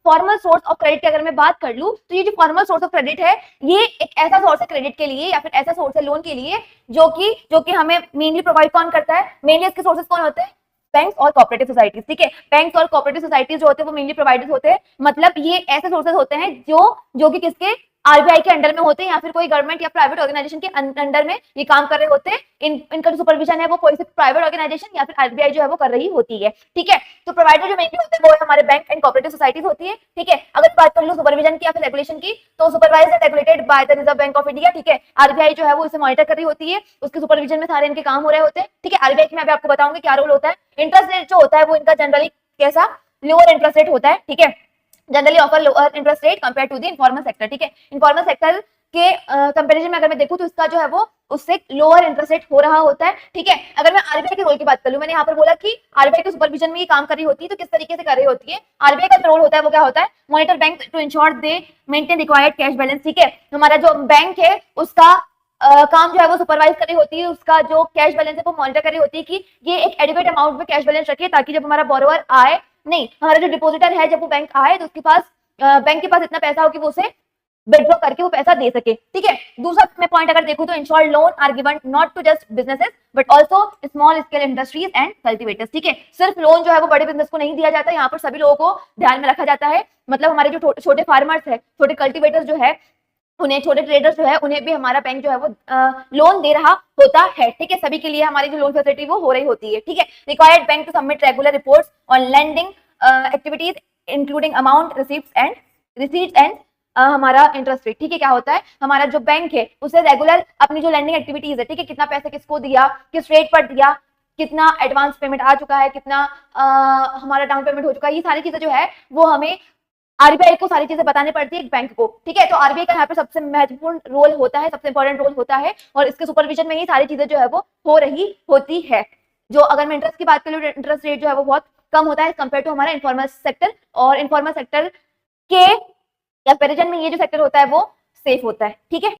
Formal source of credit की अगर मैं बात कर लूं तो ये जो फॉर्मल सोर्स ऑफ क्रेडिट है ये एक ऐसा सोर्स है क्रेडिट के लिए या फिर ऐसा सोर्स है लोन के लिए जो कि हमें मेनली प्रोवाइड कौन करता है, मेनली इसके सोर्सेज कौन होते हैं, बैंक्स और कोऑपरेटिव सोसाइटीज। ठीक है, बैंक्स और कोऑपरेटिव सोसाइटीज जो होते हैं वो मेनली प्रोवाइडर्स होते हैं, मतलब ये ऐसे सोर्सेज होते हैं जो कि किसके, आरबीआई के अंडर में होते हैं या फिर कोई गवर्नमेंट या प्राइवेट ऑर्गेनाइजेशन के अंडर में ये काम कर रहे होते हैं। इनका जो सुपरविजन है वो कोई से प्राइवेट ऑर्गेनाइजेशन या फिर आरबीआई जो है वो कर रही होती है। ठीक है, तो प्रोवाइडर जो मेनली होते हैं वो हमारे बैंक एंड कोऑपरेटिव सोसाइटीज होती है। ठीक है, अगर बात कर लूं सुपरविजन की या फिर रेगुलेशन की तो supervised and regulated by the reserve bank of India. ठीक है, आरबीआई जो है वो इसे मॉनिटर कर रही होती है, उसके सुपरविजन में सारे इनके काम हो रहे होते हैं। ठीक है, आरबीआई में अभी आपको बताऊंगी क्या रोल होता है। इंटरेस्ट रेट जो होता है वो इनका जनरली कैसा, लोअर इंटरेस्ट रेट होता है। ठीक है, generally offer lower interest rate compare to the informal sector. ठीक है, इनफॉर्मल सेक्टर के कंपैरिजन में अगर मैं देखूं तो इसका जो है वो उससे लोअर इंटरेस्ट रेट हो रहा होता है। ठीक है, अगर मैं आरबीआई के रोल की बात कर लूं, मैंने यहाँ पर बोला कि आरबीआई के सुपरविजन में ये काम कर रही होती है, तो किस तरीके से कर रही होती है, आरबीआई का रोल होता है वो क्या होता है, monitor bank to ensure they maintain required cash balance. ठीक है, हमारा जो बैंक है उसका काम जो है वो सुपरवाइज कर रही होती है, उसका जो कैश बैलेंस है वो मॉनिटर कर रही होती है कि ये एक एडिक्वेट अमाउंट में कैश बैलेंस रखे, ताकि जब हमारा बोरोवर आए, नहीं हमारा जो डिपोजिटर है जब वो बैंक आए तो उसके पास बैंक के पास इतना पैसा हो कि वो उसे विड्रॉ करके वो पैसा दे सके। ठीक है, दूसरा मैं पॉइंट अगर देखूं तो insured loan are given not to just businesses but also small scale industries and cultivators. ठीक है, सिर्फ लोन जो है वो बड़े बिजनेस को नहीं दिया जाता, यहाँ पर सभी लोगों को ध्यान में रखा जाता है, मतलब हमारे जो छोटे फार्मर्स है, छोटे कल्टीवेटर्स जो है उन्हें, छोटे ट्रेडर्स जो है उन्हें भी हमारा बैंक जो है वो लोन दे रहा होता है। ठीक है, सभी के लिए हमारी जो लोन फैसिलिटी वो हो रही होती है। ठीक है, required bank to submit regular reports on lending activities including amount receipts and हमारा इंटरेस्ट रेट। ठीक है, क्या होता है, हमारा जो बैंक है उसे रेगुलर अपनी जो लैंडिंग एक्टिविटीज है, ठीक है, कितना पैसा किसको दिया, किस रेट पर दिया, कितना एडवांस पेमेंट आ चुका है, कितना हमारा डाउन पेमेंट हो चुका है, ये सारी चीजें जो है वो हमें आरबीआई को सारी चीजें बतानी पड़ती है एक बैंक को। ठीक है, तो आरबीआई का यहाँ पे सबसे महत्वपूर्ण रोल होता है, सबसे इंपॉर्टेंट रोल होता है, और इसके सुपरविजन में ही सारी चीजें जो है वो हो रही होती है। जो अगर मैं इंटरेस्ट की बात करूँ, इंटरेस्ट रेट जो है वो बहुत कम होता है कंपेयर टू हमारा इनफॉर्मल सेक्टर, और इनफॉर्मल सेक्टर के कंपेरिजन में ये जो सेक्टर होता है वो सेफ होता है। ठीक है।